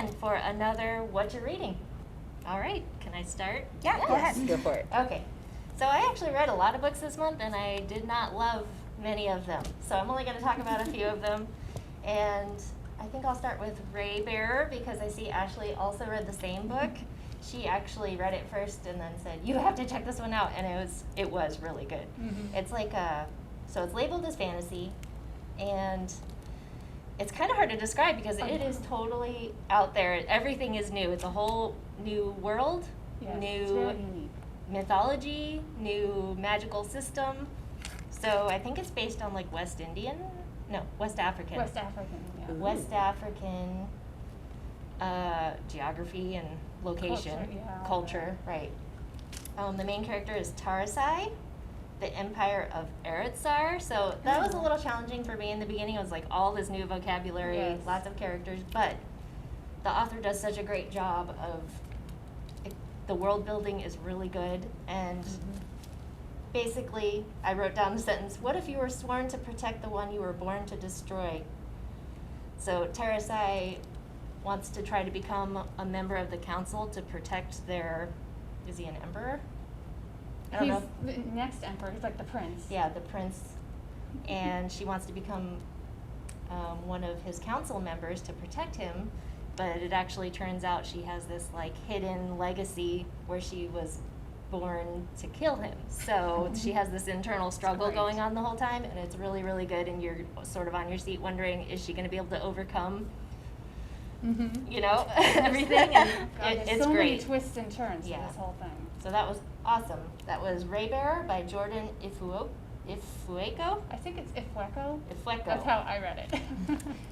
again for another Whatcha reading. All right, can I start? Yeah, Yes. go ahead. Go for it. Okay, so I actually read a lot of books this month, and I did not love many of them. So I'm only going to talk about a few of them, and I think I'll start with Ray Bearer because I see Ashley also read the same book. She actually read it first and then said, "You have to check this one out," and it was really good. Mm-hmm. It's like so it's labeled as fantasy, and it's kind of hard to describe because it is totally out there. Everything is new. It's a whole new world, Yes, it's new very unique. mythology, new magical system. So I think it's based on like West African. West African, yeah. West African geography and location, culture, right. The main character is Tarasai, the Empire of Eretzar. So that was a little challenging for me in the beginning. It was like all this new vocabulary, Yes. lots of characters, but the author does such a great job of the world building is really good. And basically, I wrote down the sentence, "What if you were sworn to protect the one you were born to destroy?" So Tarasai wants to try to become a member of the council to protect is he an emperor? I don't He's know. the next emperor. He's like the prince. Yeah, the prince. And she wants to become one of his council members to protect him, but it actually turns out she has this like hidden legacy where she was born to kill him. So she has this internal struggle Right. going on the whole time, and it's really, really good, and you're sort of on your seat wondering, is she going to be able to overcome, everything? And God, there's it's so great. many twists and turns Yeah. to this whole thing. So that was awesome. That was Ray Bearer by Jordan Ifueko. I think it's Ifweko. Ifueko. That's how I read it.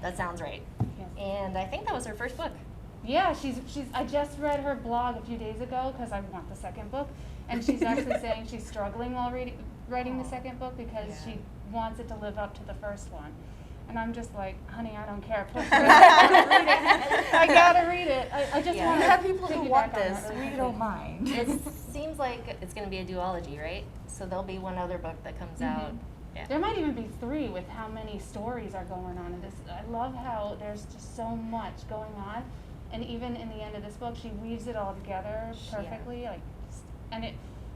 That sounds right. Yes. And I think that was her first book. Yeah, she's. I just read her blog a few days ago because I want the second book, and she's actually saying she's struggling while writing the second book because she wants it to live up to the first one. And I'm just like, honey, I don't care. Push through it. I gotta read it. I just Yeah. want You to have people who piggyback want on this. that really We quickly. don't mind. It seems like it's going to be a duology, right? So there'll be one other book that comes out. Yeah. There might even be 3 with how many stories are going on in this. I love how there's just so much going on, and even in the end of this book, she weaves it all together perfectly.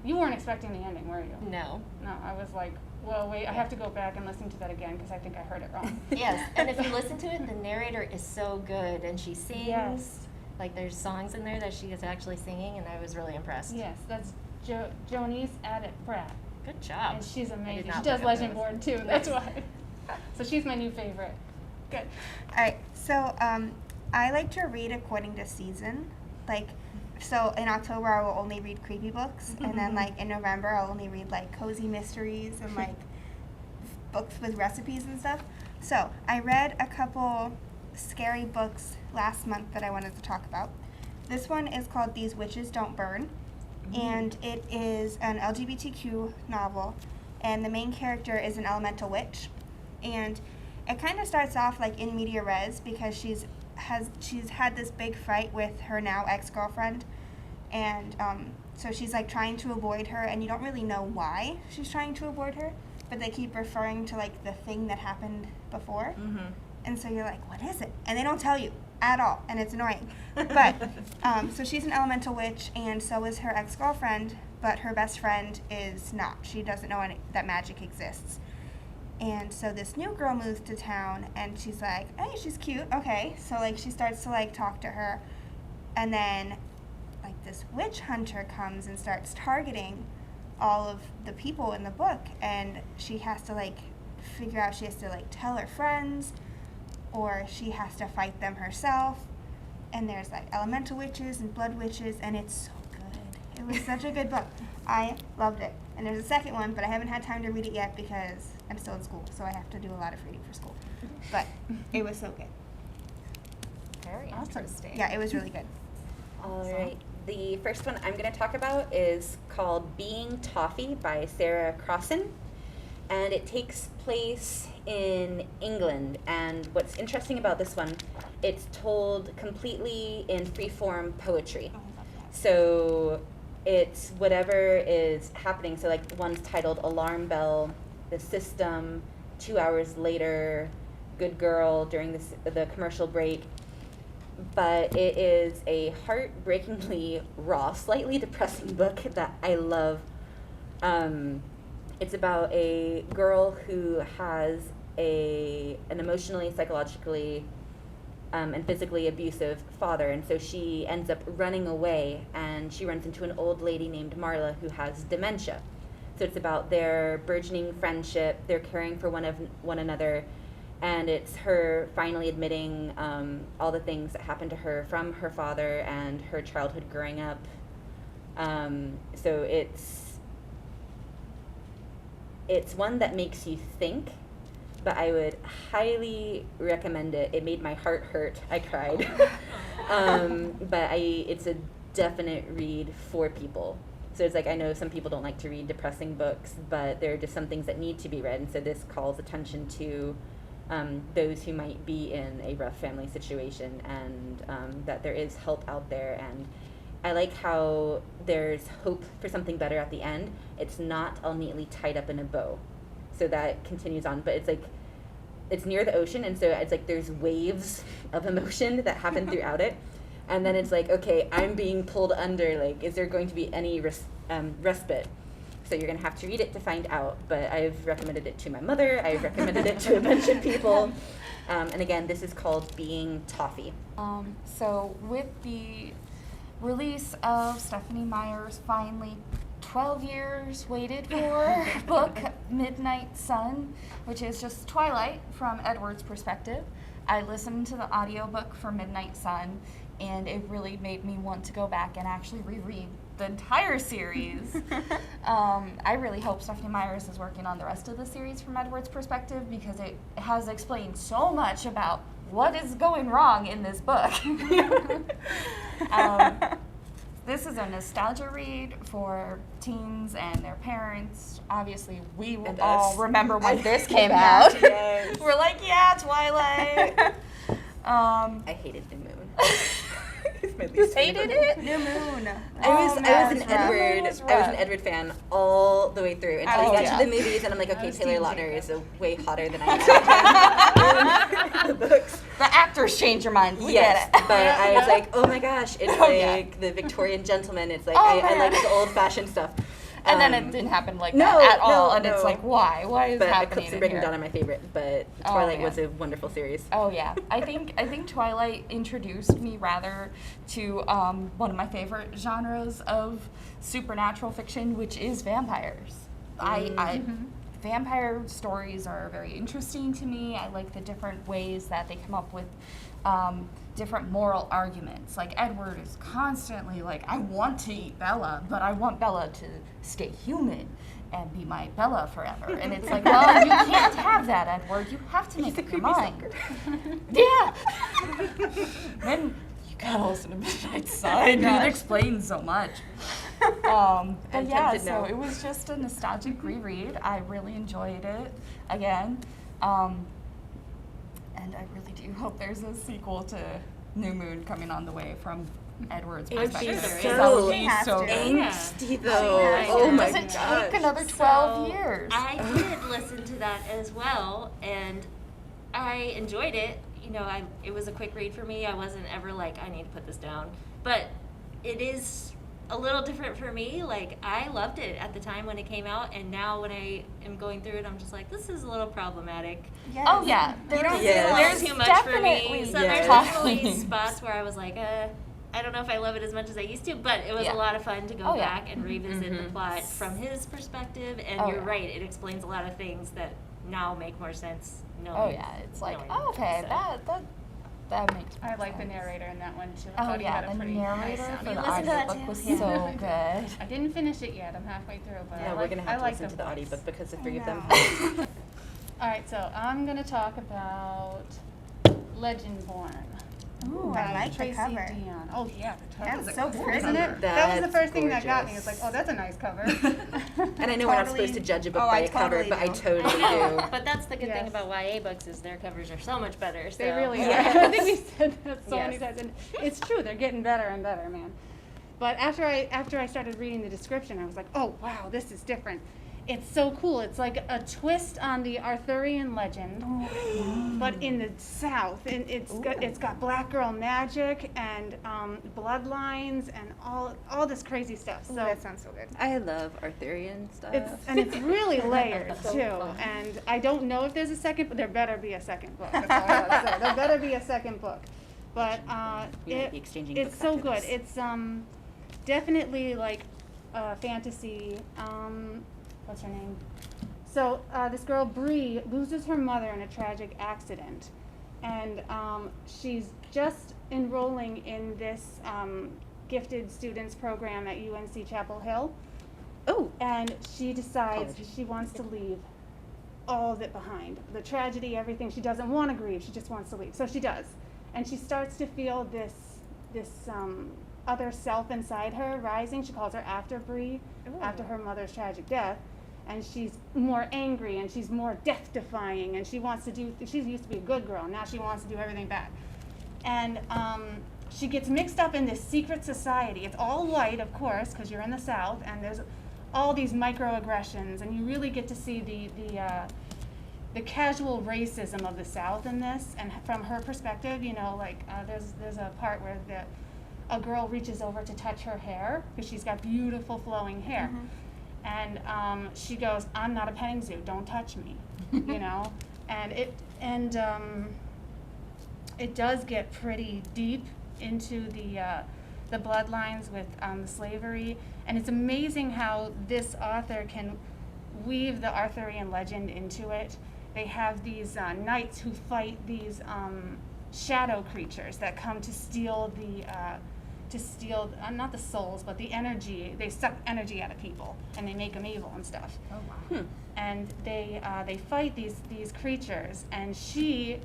You weren't expecting the ending, were you? No. No, I was like, well, wait, I have to go back and listen to that again because I think I heard it wrong. Yes, and if you listen to it, the narrator is so good, and she sings. Yes. Like there's songs in there that she is actually singing, and I was really impressed. Yes, that's Jonice Addett Pratt, Good job. and she's amazing. She not does look up Legend those. Born too. That's why. So she's my new favorite. Good. All right, so I like to read according to season. So in October I will only read creepy books, and then in November I'll only read cozy mysteries and books with recipes and stuff. So I read a couple scary books last month that I wanted to talk about. This one is called These Witches Don't Burn, and it is an LGBTQ novel, and the main character is an elemental witch, and it kind of starts off in media res because she's had this big fight with her now ex-girlfriend, and so she's trying to avoid her, and you don't really know why she's trying to avoid her, but they keep referring to the thing that happened before, and so you're like, what is it? And they don't tell you at all, and it's annoying. But so she's an elemental witch, and so is her ex-girlfriend, but her best friend is not. She doesn't know that magic exists. And so this new girl moves to town, and she's like, hey, she's cute, okay. So she starts to talk to her, and then this witch hunter comes and starts targeting all of the people in the book, and she has to figure out, she has to tell her friends, or she has to fight them herself. And there's elemental witches and blood witches, and it's so good. It was such a good book. I loved it. And there's a second one, but I haven't had time to read it yet because I'm still in school, so I have to do a lot of reading for school. But it was so good. Very interesting. Yeah, it was really good. All right. The first one I'm going to talk about is called Being Toffee by Sarah Crossan, and it takes place in England. And what's interesting about this one, it's told completely in free-form poetry. So it's whatever is happening. So one's titled Alarm Bell, The System, 2 hours later, Good Girl during the commercial break. but it is a heartbreakingly raw, slightly depressing book that I love. It's about a girl who has an emotionally, psychologically, and physically abusive father, and so she ends up running away, and she runs into an old lady named Marla who has dementia. So it's about their burgeoning friendship, their caring for one another, and it's her finally admitting all the things that happened to her from her father and her childhood growing up. So it's one that makes you think, but I would highly recommend it. It made my heart hurt. I cried. But it's a definite read for people. So it's like, I know some people don't like to read depressing books, but there are just some things that need to be read. And so this calls attention to those who might be in a rough family situation, and that there is help out there. And I like how there's hope for something better at the end. It's not all neatly tied up in a bow. So that continues on, but it's like, it's near the ocean, and so it's like there's waves of emotion that happen throughout it. And then it's like, okay, I'm being pulled under, like, is there going to be any respite? So you're going to have to read it to find out. But I've recommended it to my mother. I've recommended it to a bunch of people. And again, this is called Being Toffee. So with the release of Stephenie Meyer's finally 12 years waited for book, Midnight Sun, which is just Twilight from Edward's perspective, I listened to the audiobook for Midnight Sun, and it really made me want to go back and actually reread the entire series. I really hope Stephenie Meyers is working on the rest of the series from Edward's perspective, because it has explained so much about what is going wrong in this book. This is a nostalgia read for teens and their parents. Obviously, we will all remember when this came out. Yes. We're like, yeah, Twilight. I hated the moon. It's my least Hated favorite. it? New Moon. I was an rough. Edward fan all the way through until Oh, we got yeah. to the movies, and I'm like, okay, was Taylor Team Lautner Jacob. is way hotter than I am in the books. The actors change your mind. We Yes, get it. but I was like, oh my gosh, it's Oh, yeah. like the Victorian gentleman. It's like, Oh, I man. like the old-fashioned stuff. And then it didn't happen like no, that at all. no, And it's no. like, why? Why is But happening Eclipse and in Breaking here? Dawn are my favorite, but Oh, Twilight yeah. was a wonderful series. Oh yeah, I think Twilight introduced me rather to one of my favorite genres of supernatural fiction, which is vampires. Vampire stories are very interesting to me. I like the different ways that they come up with different moral arguments. Like Edward is constantly like, I want to eat Bella, but I want Bella to stay human and be my Bella forever. And it's like, well, you can't have that, Edward. You have to make up your mind. Yeah. Then you gotta listen to Midnight Sun. It explains so much. But I'm yeah, tempted so now. it was just a nostalgic reread. I really enjoyed it again. And I really do hope there's a sequel to New Moon coming on the way from Edward's I'm perspective. sure there because is. that would She be has so to. good. Angsty though. Yeah, Oh my Does it gosh. take another 12 So, years? I did listen to that as well, and I enjoyed it. You know, it was a quick read for me. I wasn't ever like, I need to put this down. But it is a little different for me. Like, I loved it at the time when it came out, and now when I am going through it, I'm just like, this is a little problematic. Yes. Oh yeah, You don't Yes. It's a there's little too much for definitely me. So Yes. there's definitely spots where I was like, I don't know if I love it as much as I used to, but it was Yeah. a lot of fun to go Oh, yeah. back and revisit the Mhm. plot from his perspective. And Oh, you're yeah. right, it explains a lot of things that now make more sense. Oh yeah, it's like, oh, okay, that makes I like the sense. narrator in that one too. I Oh thought he yeah, had a the pretty nice narrator sound. for the You listen to that audiobook too? was Yeah. so good. I didn't finish it yet. I'm halfway through, but Yeah, I we're like, gonna I have to like listen to the voice. audiobook because the three of them. know. All right, so I'm gonna talk about Legendborn. Ooh, by I like the Tracy cover. Dion. Oh yeah, the cover That's is so cool, pretty. isn't it? That was the That's first thing that got me. gorgeous. It's like, oh, that's a nice cover. And I know we're not Totally. supposed to judge a book Oh, by I a cover, totally but I do. totally do. But that's the good thing Yes. about YA books is their covers are so much better. So. They really are. Yes. I think we said that so many Yes. times, and it's true. They're getting better and better, man. But after I started reading the description, I was like, oh wow, this is different. it's so cool. It's like a twist on the Arthurian legend, but in the South. And it's got black girl magic and bloodlines and all this crazy stuff. So that sounds so good. I love Arthurian stuff. it's really layered So too. fun. And I don't know if there's a second, but there better be a second book. That's all I gotta say. There better be a second book. But We might be exchanging it's books so after good. this. It's definitely like fantasy. What's her name? So this girl Bree loses her mother in a tragic accident, and she's just enrolling in this gifted students program at UNC Chapel Hill. Oh, And she decides College. she wants to leave all of it behind. The tragedy, everything. She doesn't want to grieve. She just wants to leave. So she does. And she starts to feel this other self inside her rising. She calls her After Bree, after her mother's tragic death. And she's more angry and she's more death defying and she wants to do, she used to be a good girl. Now she wants to do everything bad. And she gets mixed up in this secret society. It's all white, of course, because you're in the South, and there's all these microaggressions, and you really get to see the casual racism of the South in this. And from her perspective, you know, like there's a part where a girl reaches over to touch her hair because she's got beautiful flowing hair, and she goes, "I'm not a petting zoo. Don't touch me," you know, and it does get pretty deep into the bloodlines with the slavery, and it's amazing how this author can weave the Arthurian legend into it. They have these knights who fight these shadow creatures that come to steal not the souls, but the energy. They suck energy out of people, and they make them evil and stuff. Oh wow. And they fight these creatures, and she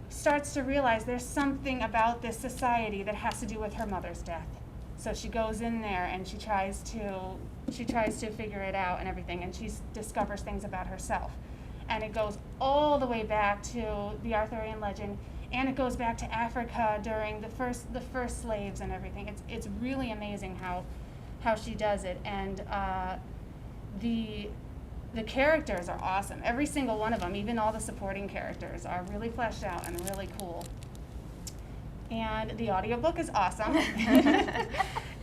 starts to realize there's something about this society that has to do with her mother's death. So she goes in there and she tries to figure it out and everything, and she discovers things about herself. And it goes all the way back to the Arthurian legend, and it goes back to Africa during the first slaves and everything. It's really amazing how she does it, and the characters are awesome. Every single one of them, even all the supporting characters, are really fleshed out and really cool. And the audiobook is awesome.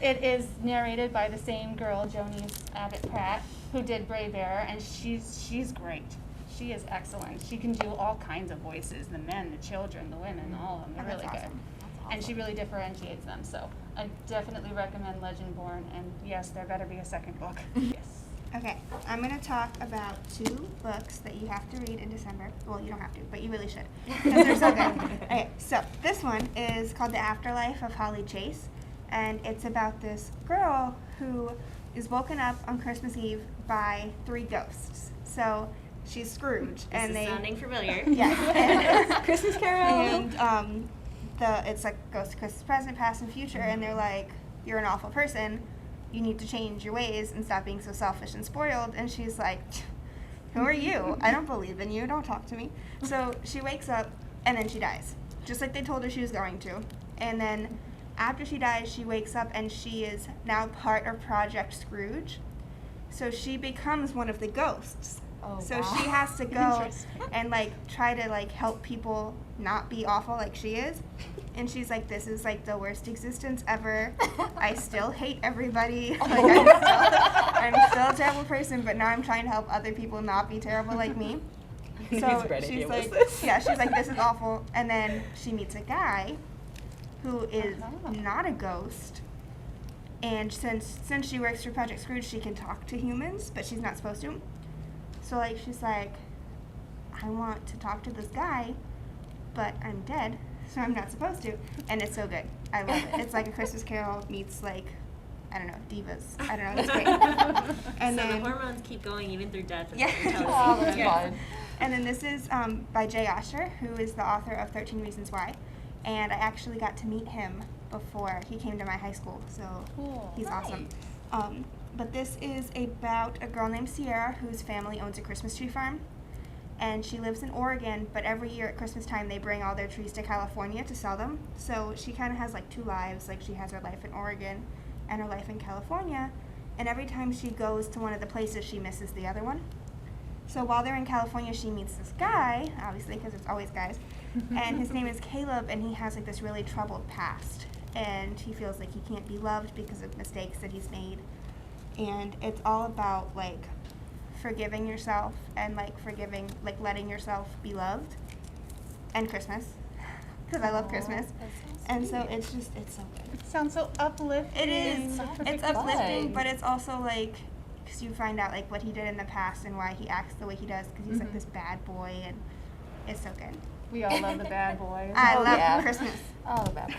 It is narrated by the same girl, Jonice Abbott Pratt, who did Brave Bear, and she's great. She is excellent. She can do all kinds of voices, the men, the children, the women, all of them. They're really good. And she really differentiates them. So I definitely recommend Legendborn, and yes, there better be a second book. Yes. Okay, I'm going to talk about 2 books that you have to read in December. Well, you don't have to, but you really should, because they're so good. Okay, so this one is called The Afterlife of Holly Chase, and it's about this girl who is woken up on Christmas Eve by 3 ghosts. So she's Scrooge, and This is sounding familiar. yes, Christmas Carol. and it's like Ghost of Christmas Present, Past and Future, and they're like, "You're an awful person. You need to change your ways and stop being so selfish and spoiled." And she's like, "Who are you? I don't believe in you. Don't talk to me." So she wakes up and then she dies, just like they told her she was going to. And then after she dies, she wakes up and she is now part of Project Scrooge. So she becomes one of the ghosts. Oh, So wow. she has to go and like try to like help people not be awful like she is. And she's like, "This is like the worst existence ever. I still hate everybody. Like I'm still a terrible person, but now I'm trying to help other people not be terrible like me." So Whose bright idea she's was like, this? yeah, she's like, "This is awful." And then she meets a guy who is not a ghost. And since she works for Project Scrooge, she can talk to humans, but she's not supposed to. So like she's like, "I want to talk to this guy, but I'm dead, so I'm not supposed to." And it's so good. I love it. It's like a Christmas Carol meets like, I don't know, divas. I don't know. It's great. And so then the hormones keep going even through death. Yeah. Oh, that's fun. And then this is by Jay Osher, who is the author of 13 Reasons Why. And I actually got to meet him before he came to my high school, so Cool. he's awesome. But this is about a girl named Sierra whose family owns a Christmas tree farm. And she lives in Oregon, but every year at Christmas time they bring all their trees to California to sell them. So she kind of has like 2 lives. Like she has her life in Oregon and her life in California. and every time she goes to one of the places, she misses the other one. So while they're in California, she meets this guy, obviously, because it's always guys, and his name is Caleb, and he has like this really troubled past, and he feels like he can't be loved because of mistakes that he's made, and it's all about like forgiving yourself and like letting yourself be loved, and Christmas, because I love Christmas, and so it's so good. It sounds so uplifting. It is. Such a It's big uplifting, fun. but it's also like, because you find out like what he did in the past and why he acts the way he does, because he's like this bad boy, and it's so good. We all love the bad boys. I Oh, love yeah. Christmas. Oh, bad.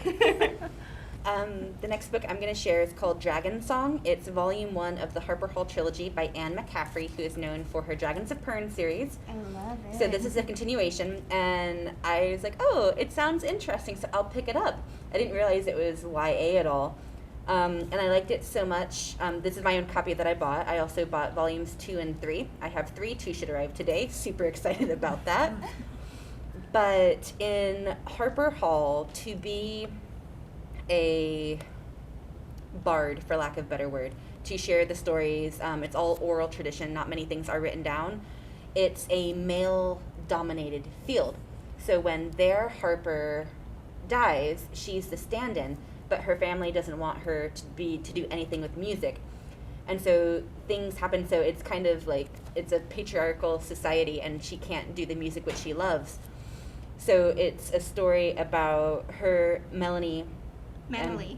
The next book I'm going to share is called Dragon Song. It's volume 1 of the Harper Hall trilogy by Anne McCaffrey, who is known for her Dragons of Pern series. I love it. So this is a continuation, and I was like, oh, it sounds interesting, so I'll pick it up. I didn't realize it was YA at all. And I liked it so much. This is my own copy that I bought. I also bought volumes 2 and 3. I have 3. 2 should arrive today. Super excited about that. But in Harper Hall, to be a bard, for lack of a better word, to share the stories, it's all oral tradition. Not many things are written down. It's a male-dominated field. So when their Harper dies, she's the stand-in, but her family doesn't want her to do anything with music. And so things happen, so it's kind of like, it's a patriarchal society, and she can't do the music which she loves. So it's a story about her, Melanie. Menolly,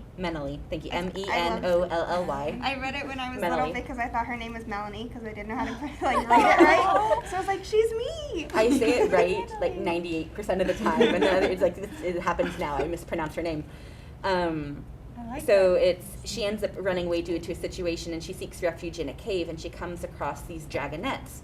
thank you, Menolly. I read it when I was Melanie. little because I thought her name was Melanie because I didn't know how to like read it right. So I was like, she's me. I say it right like 98% of the time, and then it's like, it happens now, I mispronounce her name. So she ends up running away due to a situation, and she seeks refuge in a cave, and she comes across these dragonettes.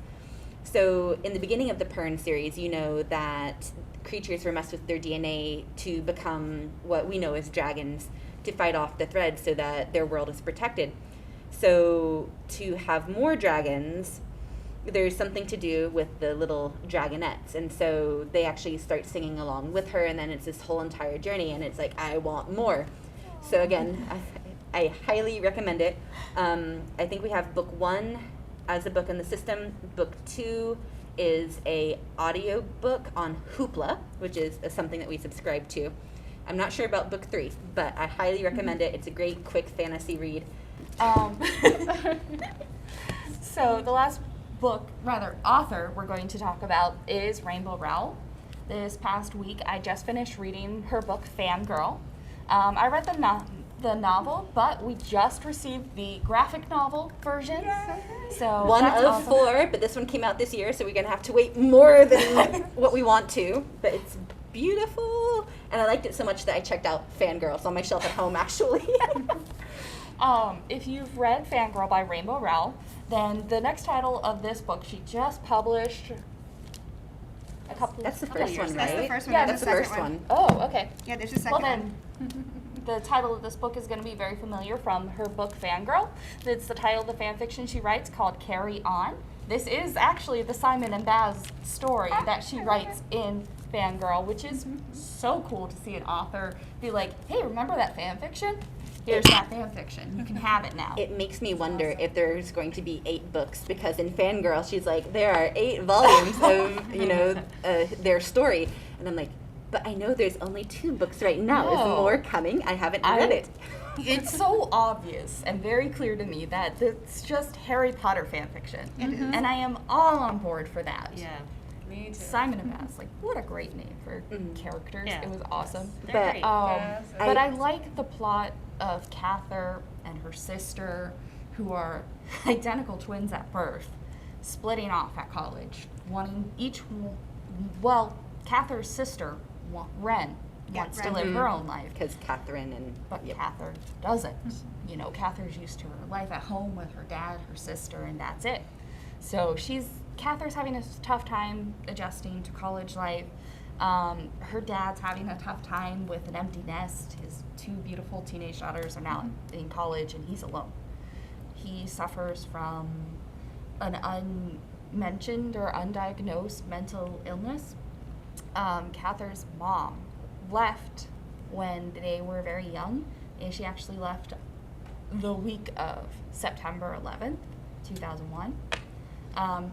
So in the beginning of the Pern series, you know that creatures were messed with their DNA to become what we know as dragons, to fight off the thread so that their world is protected. So to have more dragons, there's something to do with the little dragonettes, and so they actually start singing along with her, and then it's this whole entire journey, and it's like, I want more. So again, I highly recommend it. I think we have book 1 as a book in the system. Book 2 is a audio book on Hoopla, which is something that we subscribe to. I'm not sure about book 3, but I highly recommend it. It's a great, quick fantasy read. So the last author we're going to talk about is Rainbow Rowell. This past week, I just finished reading her book, Fangirl. I read the novel, but we just received the graphic novel version. So One that's of awesome. 4, but this one came out this year, so we're going to have to wait more than what we want to. But it's beautiful, and I liked it so much that I checked out Fangirl. It's on my shelf at home, actually. If you've read Fangirl by Rainbow Rowell, then the next title of this book she just published a couple That's the couple first years one, ago. That's the right? first one. Yeah, and That's the second first one. Oh, okay. Yeah, there's a second Well one. then, the title of this book is going to be very familiar from her book Fangirl. It's the title of the fan fiction she writes called Carry On. This is actually the Simon and Baz story that she writes in Fangirl, which is so cool to see an author be like, hey, remember that fan fiction? Here's that fan fiction. You can have it now. It makes me wonder if there's going to be 8 books, because in Fangirl, she's like, there are 8 volumes of, their story. And I'm like, but I know there's only 2 books right now. No. Is more coming? I haven't read it. It's so obvious and very clear to me that it's just Harry Potter fan fiction. It is. And I am all on board for that. Yeah, me too. Simon and Baz, like, what a great name for characters. Yeah. It was awesome. They're But- great. Yes. But I like the plot of Cather and her sister, who are identical twins at birth, splitting off at college, wanting Cather's sister, Ren, Yeah, wants to Ren. live her own life. Because Catherine and... But yep. Cather doesn't. You know, Cather's used to her life at home with her dad, her sister, and that's it. So Cather's having a tough time adjusting to college life. Her dad's having a tough time with an empty nest. His 2 beautiful teenage daughters are now in college, and he's alone. He suffers from an unmentioned or undiagnosed mental illness. Cather's mom left when they were very young, and she actually left the week of September 11th, 2001.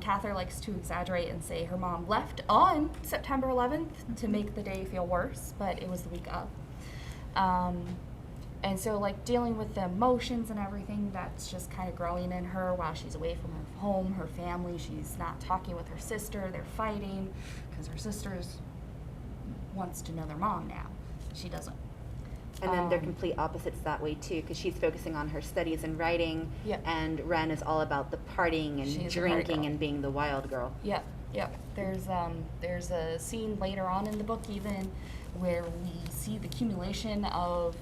Cather likes to exaggerate and say her mom left on September 11th to make the day feel worse, but it was the week of. And so, like, dealing with the emotions and everything that's just kind of growing in her while she's away from her home, her family. She's not talking with her sister. They're fighting because her sister wants to know their mom now. She doesn't. And then they're complete opposites that way too, because she's focusing on her studies and writing, Yep. and Ren is all about the partying and She's a party drinking girl. and being the wild girl. Yep. There's a scene later on in the book even where we see the accumulation of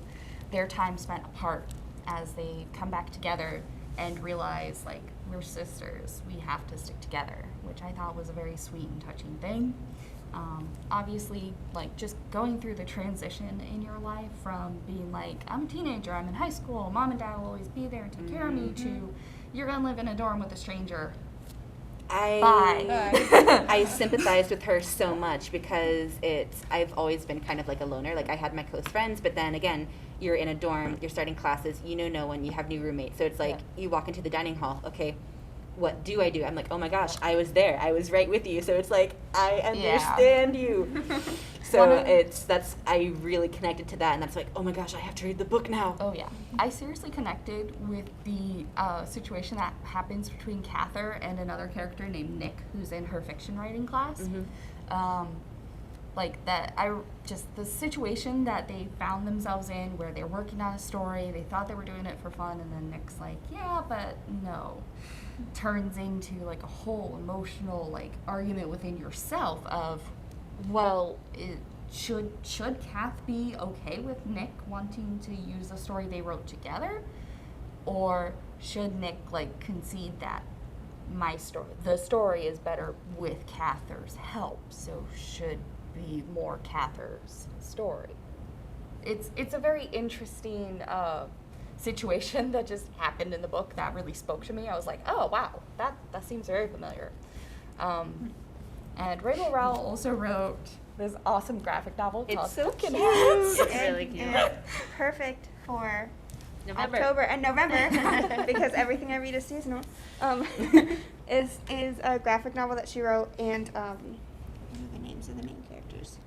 their time spent apart as they come back together and realize, like, we're sisters, we have to stick together, which I thought was a very sweet and touching thing. Obviously, like, just going through the transition in your life from being like, I'm a teenager, I'm in high school, mom and dad will always be there and take care of me, to you're gonna live in a dorm with a stranger. Bye. I sympathize with her so much because I've always been kind of like a loner. Like, I had my close friends, but then again, you're in a dorm, you're starting classes, you know no one, you have new roommates. So it's like, you walk into the dining hall, okay, what do I do? I'm like, oh my gosh, I was there. I was right with you. So it's like, I understand you. So I really connected to that, and that's like, oh my gosh, I have to read the book now. Oh yeah, I seriously connected with the situation that happens between Cather and another character named Nick, who's in her fiction writing class. Like that, the situation that they found themselves in, where they're working on a story, they thought they were doing it for fun, and then Nick's like, yeah, but no, turns into like a whole emotional like argument within yourself of, well, should Kath be okay with Nick wanting to use a story they wrote together, or should Nick like concede that the story is better with Cather's help, so should be more Cather's story. It's a very interesting situation that just happened in the book that really spoke to me. I was like, oh wow, that seems very familiar. And Rowell also wrote this awesome graphic novel called It's so cute. It's really cute. And perfect for November. October and November because everything I read is seasonal. Is a graphic novel that she wrote, and what are the names of the main characters?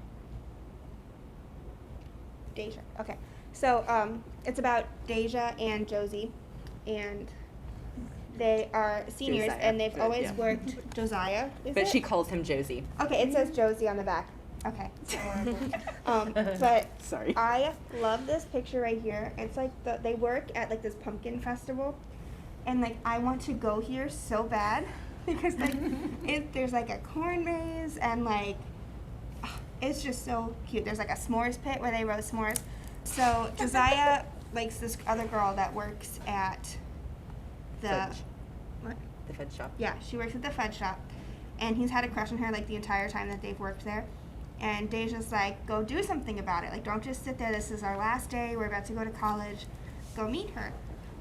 Deja. Okay, so it's about Deja and Josie, and they are seniors, Josiah, and they've but always yeah. worked. Josiah, is But it? she calls him Josie. Okay, it says Josie on the back. Okay. But Sorry. I love this picture right here. It's like they work at like this pumpkin festival, and like I want to go here so bad because like there's like a corn maze, and like it's just so cute. There's like a s'mores pit where they roast s'mores. So Josiah likes this other girl that works at the Fudge. what? The Fed shop. Yeah, she works at the Fed shop, and he's had a crush on her like the entire time that they've worked there. And Deja's like, go do something about it. Like, don't just sit there. This is our last day. We're about to go to college. Go meet her.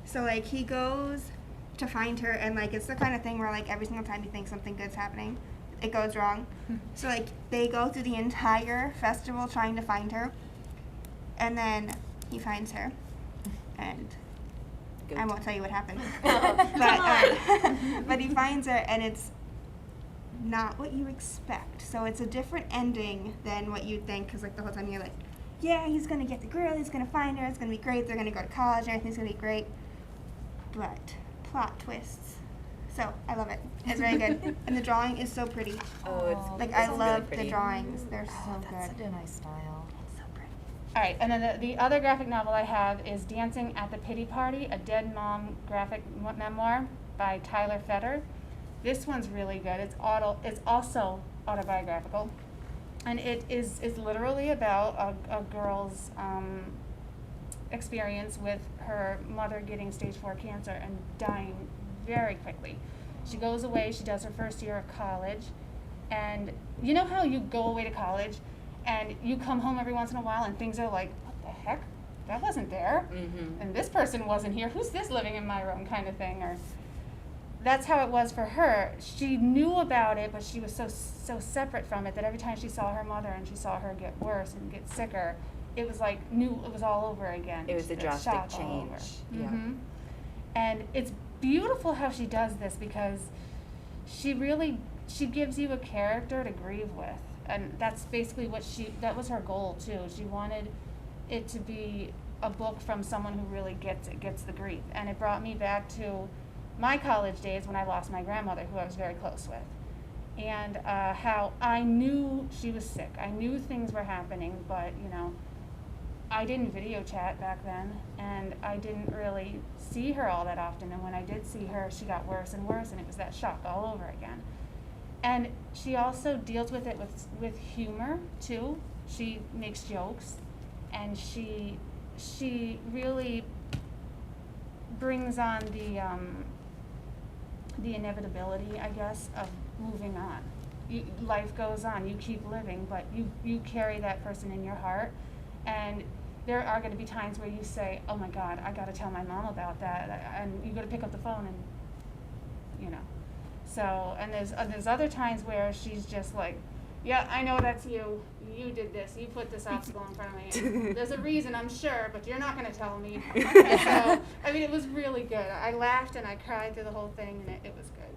So like he goes to find her, and like it's the kind of thing where like every single time you think something good's happening, it goes wrong. So like they go through the entire festival trying to find her, and then he finds her, and Goat. I won't tell you what happened. Come But he finds her, and it's not what you expect. So it's a different ending than what you'd think, because like the whole time you're like, yeah, he's gonna get the girl, he's gonna find her, it's gonna be great, they're gonna go to college, everything's gonna be great. But plot twists. So I love it. It's very good, and the drawing is so pretty. Oh, it's Like it's I really love pretty. the drawings. They're so That's good. such a nice style. So pretty. All right, and then the other graphic novel I have is Dancing at the Pity Party, a dead mom graphic memoir by Tyler Fetter. This one's really good. It's also autobiographical, and it is literally about a girl's experience with her mother getting stage 4 cancer and dying very quickly. She goes away. She does her first year of college, and you know how you go away to college and you come home every once in a while and things are like, what the heck? That wasn't there. Mm-hmm. And this person wasn't here. Who's this living in my room kind of thing? Or that's how it was for her. She knew about it, but she was so separate from it that every time she saw her mother and she saw her get worse and get sicker, it was like it was all over again. It was a The drastic shock all over. change. Yeah. Mhm. And it's beautiful how she does this because she gives you a character to grieve with. And that's basically that was her goal too. She wanted it to be a book from someone who really gets the grief. And it brought me back to my college days when I lost my grandmother, who I was very close with. And how I knew she was sick. I knew things were happening, but, I didn't video chat back then, and I didn't really see her all that often. And when I did see her, she got worse and worse, and it was that shock all over again. And she also deals with it with humor, too. She makes jokes, and she really brings on the inevitability, I guess, of moving on. Life goes on. You keep living, but you carry that person in your heart. And there are going to be times where you say, oh my God, I got to tell my mom about that. And you go to pick up the phone and, So, and there's other times where she's just like, yeah, I know that's you. You did this. You put this obstacle in front of me. There's a reason, I'm sure, but you're not going to tell me. So, it was really good. I laughed and I cried through the whole thing, and it was good.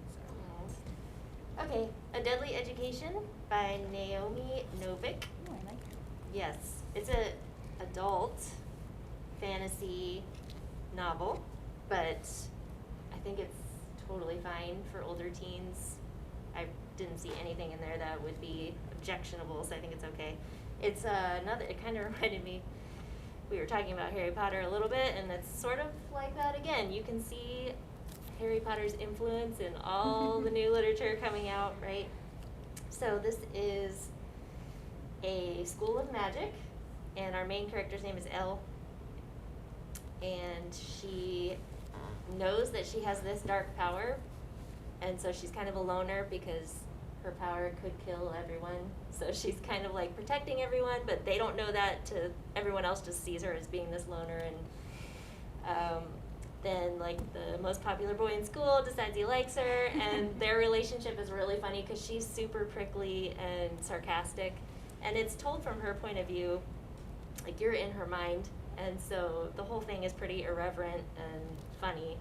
So. Okay, A Deadly Education by Naomi Novik. Oh, I like it. Yes, it's a adult fantasy novel, but I think it's totally fine for older teens. I didn't see anything in there that would be objectionable, so I think it's okay. It's it kind of reminded me, we were talking about Harry Potter a little bit, and it's sort of like that again. You can see Harry Potter's influence in all the new literature coming out, right? So this is a school of magic, and our main character's name is Elle, and she knows that she has this dark power, and so she's kind of a loner because her power could kill everyone. So she's kind of like protecting everyone, but they don't know that. Everyone else just sees her as being this loner, and then like the most popular boy in school decides he likes her, and their relationship is really funny because she's super prickly and sarcastic, and it's told from her point of view, like you're in her mind, and so the whole thing is pretty irreverent and funny.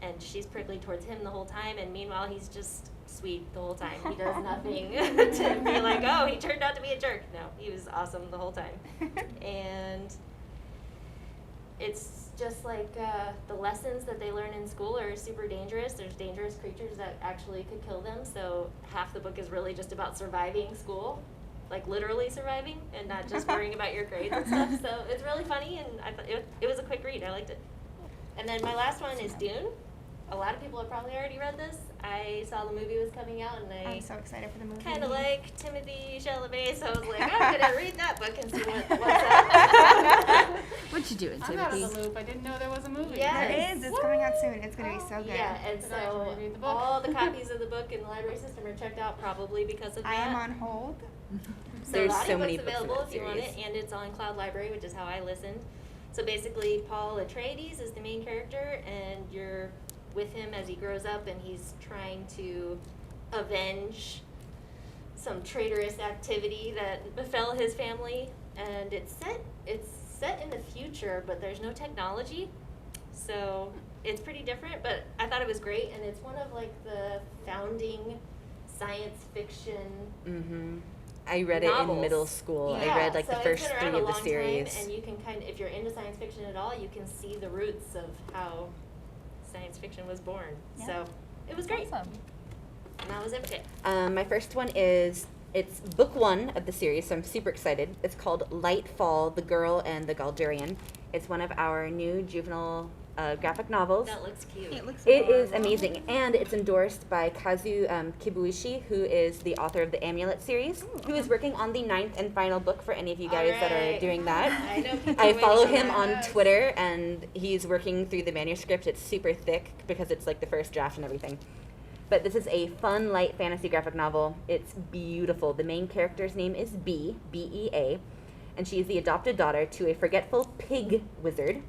And she's prickly towards him the whole time, and meanwhile he's just sweet the whole time. He does nothing to be like, oh, he turned out to be a jerk. No, he was awesome the whole time. And it's just like the lessons that they learn in school are super dangerous. There's dangerous creatures that actually could kill them, so half the book is really just about surviving school, like literally surviving, and not just worrying about your grades and stuff. So it's really funny, and I thought it was a quick read. I liked it. And then my last one is Dune. A lot of people have probably already read this. I saw the movie was coming out, and I'm so excited for the movie. kind of like Timothy Chalamet, so I was like, I'm going to read that book and see what's up. What you doing, I'm out of Timothy? the loop. I didn't know there was a movie. Yeah. There is. It's coming out soon. It's going to be so good. Yeah, and Did I actually read the so book? all the copies of the book in the library system are checked out probably because of that. I am on hold. So There's the so many audiobook's books in available that if you want it, series. and it's on Cloud Library, which is how I listened. So basically, Paul Atreides is the main character, and you're with him as he grows up, and he's trying to avenge some traitorous activity that befell his family. And it's set in the future, but there's no technology, so it's pretty different. But I thought it was great, and it's one of like the founding science fiction. Mm-hmm. I read it Novels. in middle school. Yeah, I read like so the first it's been 3 around a of the long series. time, and you can kind of, if you're into science fiction at all, you can see the roots of how science fiction was born. Yeah. So it was great. Awesome. And that was it. My first one it's book 1 of the series, so I'm super excited. It's called Lightfall, The Girl and the Galdurian. It's one of our new juvenile graphic novels. That looks cute. It looks It is adorable. amazing, and it's endorsed by Kazu Kibuishi, who is the author of the Amulet series, who is working on the 9th and final book for any of you guys that are Alright. doing that. I know people I are follow waiting him for on that. Twitter, and he's working through the manuscript. It's super thick because it's like the first draft and everything. But this is a fun, light fantasy graphic novel. It's beautiful. The main character's name is Bea, B-E-A, and she is the adopted daughter to a forgetful pig wizard,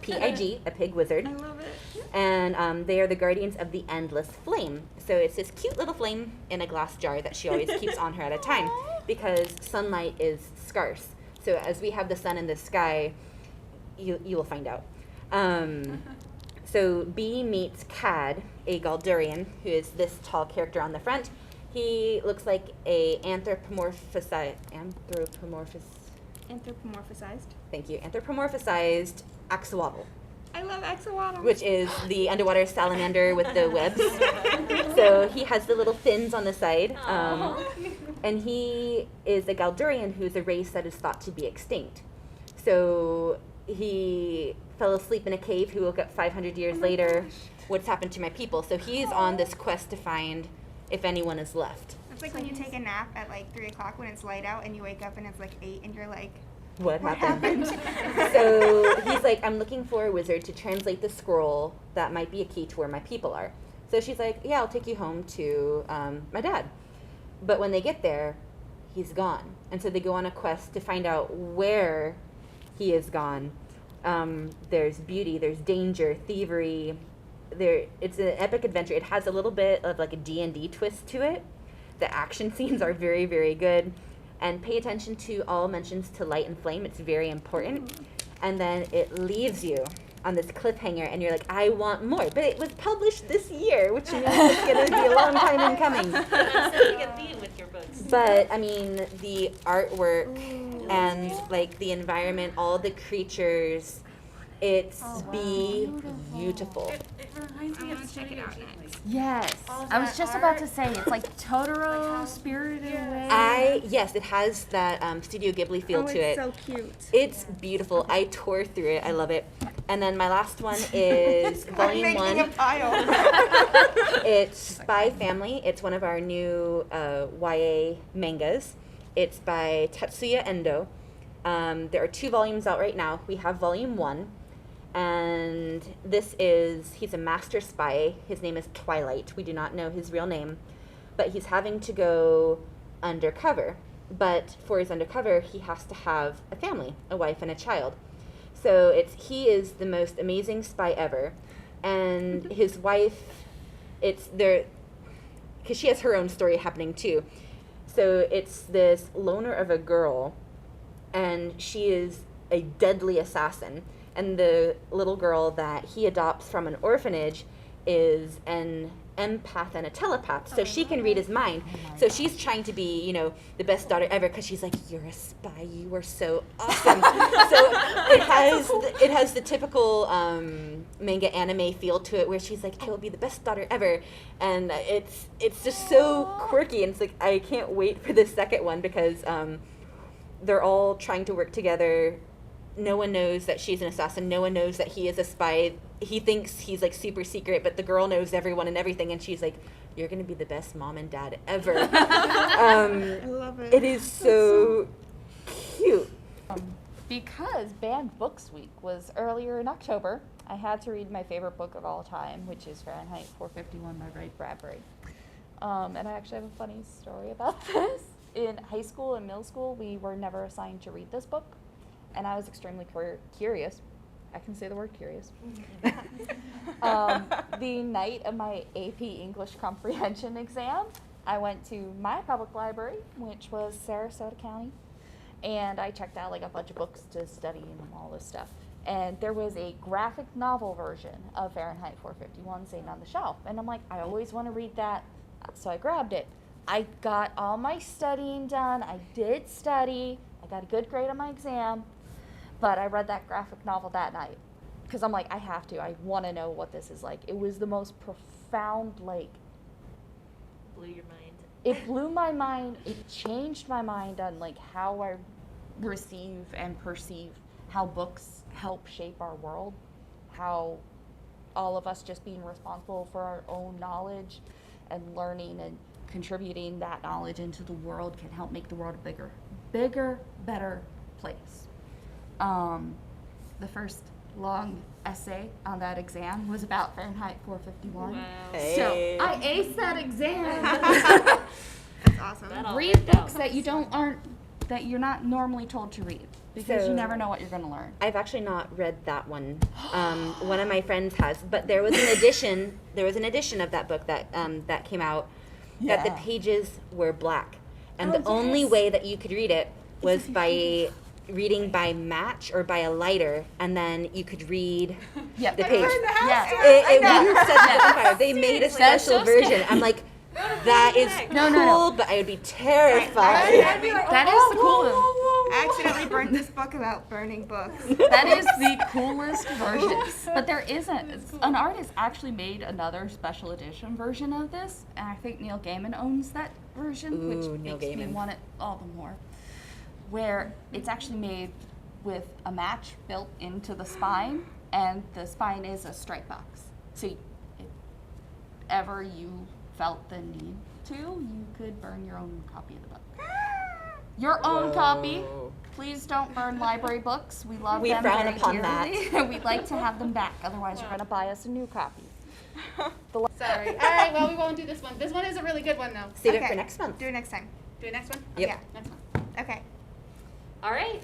P-I-G, a pig wizard. I love it. And they are the guardians of the endless flame. So it's this cute little flame in a glass jar that she always keeps on her at a time because sunlight is scarce. So as we have the sun in the sky, you will find out. So B meets Cad, a Galdurian, who is this tall character on the front. He looks like a anthropomorphized. Thank you. Anthropomorphized axolotl, I love axolotls. which is the underwater salamander with the webs. So he has the little fins on the side. And he is a Galdurian, who's a race that is thought to be extinct. So he fell asleep in a cave. He woke up 500 years later. What's happened to my people? So he's on this quest to find if anyone is left. It's like when you take a nap at like 3 o'clock when it's light out and you wake up and it's like 8 and you're like, What happened? So he's like, I'm looking for a wizard to translate the scroll that might be a key to where my people are. So she's like, yeah, I'll take you home to my dad. But when they get there, he's gone. And so they go on a quest to find out where he is gone. There's beauty, there's danger, thievery. It's an epic adventure. It has a little bit of like a D&D twist to it. The action scenes are very, very good. And pay attention to all mentions to light and flame. It's very important. And then it leaves you on this cliffhanger, and you're like, I want more. But it was published this year, which means it's going to be a long time in coming. That's something a theme with your books. But, I mean, the artwork and, like, the environment, all the creatures, it's beautiful. It reminds me of check it out next. Yes. All I was that just about art. to say, it's like Totoro, Spirited Away. Yes, it has that Studio Ghibli feel to it. so cute. It's beautiful. I tore through it. I love it. And then my last one is Volume 1. a pile. It's Spy Family. It's one of our new YA mangas. It's by Tatsuya Endo. There are 2 volumes out right now. We have Volume 1. And he's a master spy. His name is Twilight. We do not know his real name. But he's having to go undercover. But for his undercover, he has to have a family, a wife and a child. So he is the most amazing spy ever. And his wife, because she has her own story happening too. So it's this loner of a girl, and she is a deadly assassin. And the little girl that he adopts from an orphanage is an empath and a telepath, so she can read his mind. So she's trying to be, the best daughter ever, because she's like, you're a spy, you are so awesome. So it has the typical manga anime feel to it, where she's like, I will be the best daughter ever, and it's just so quirky, and it's like, I can't wait for the second one, because they're all trying to work together. No one knows that she's an assassin. No one knows that he is a spy. He thinks he's like super secret, but the girl knows everyone and everything, and she's like, you're going to be the best mom and dad ever. I love it. It is so cute. Because Banned Books Week was earlier in October, I had to read my favorite book of all time, which is Fahrenheit 451 by Ray Bradbury. And I actually have a funny story about this. In high school and middle school, we were never assigned to read this book. And I was extremely curious. I can say the word curious. The night of my AP English comprehension exam, I went to my public library, which was Sarasota County, and I checked out like a bunch of books to study and all this stuff. And there was a graphic novel version of Fahrenheit 451 sitting on the shelf. And I'm like, I always want to read that. So I grabbed it. I got all my studying done. I did study. I got a good grade on my exam. But I read that graphic novel that night because I'm like, I have to. I want to know what this is like. It was the most profound, Blew your mind. it blew my mind. It changed my mind on how I receive and perceive how books help shape our world, how all of us just being responsible for our own knowledge and learning and contributing that knowledge into the world can help make the world a bigger, better place. The first long essay on that exam was about Fahrenheit 451. Wow. Hey. So I aced that exam. That's awesome. That all Read worked books out. that you're not normally told to read because So- you never know what you're going to learn. I've actually not read that one. One of my friends has, but there was an edition. There was an edition of that book that came out. That the Yeah. pages were black, and Oh, the only yes. way that you could read it was by reading by match or by a lighter, and then you could read Yeah. the page. Yeah. It was such a fire. They made a That's special so version. I'm like, that is No, cool, no, no. but I would be terrified. That is the coolest. I accidentally burned this book about burning books. That is the coolest version. But there isn't. An artist actually made another special edition version of this, and I think Neil Gaiman owns that version, Ooh, which Neil makes me Gaiman. want it all the more. Where it's actually made with a match built into the spine, and the spine is a strike box. So if ever you felt the need to, you could burn your own copy of the book. Your own copy. Whoa. Please don't burn library books. We love We them frown very upon that. dearly. We'd like to have them back. Otherwise, you're going to buy us a new copy. Sorry. All right, well, we won't do this one. This one is a really good one, though. Save it Okay. for next month. Do it next time. Do it next one? Yep. Yeah. Next one. Okay. All right.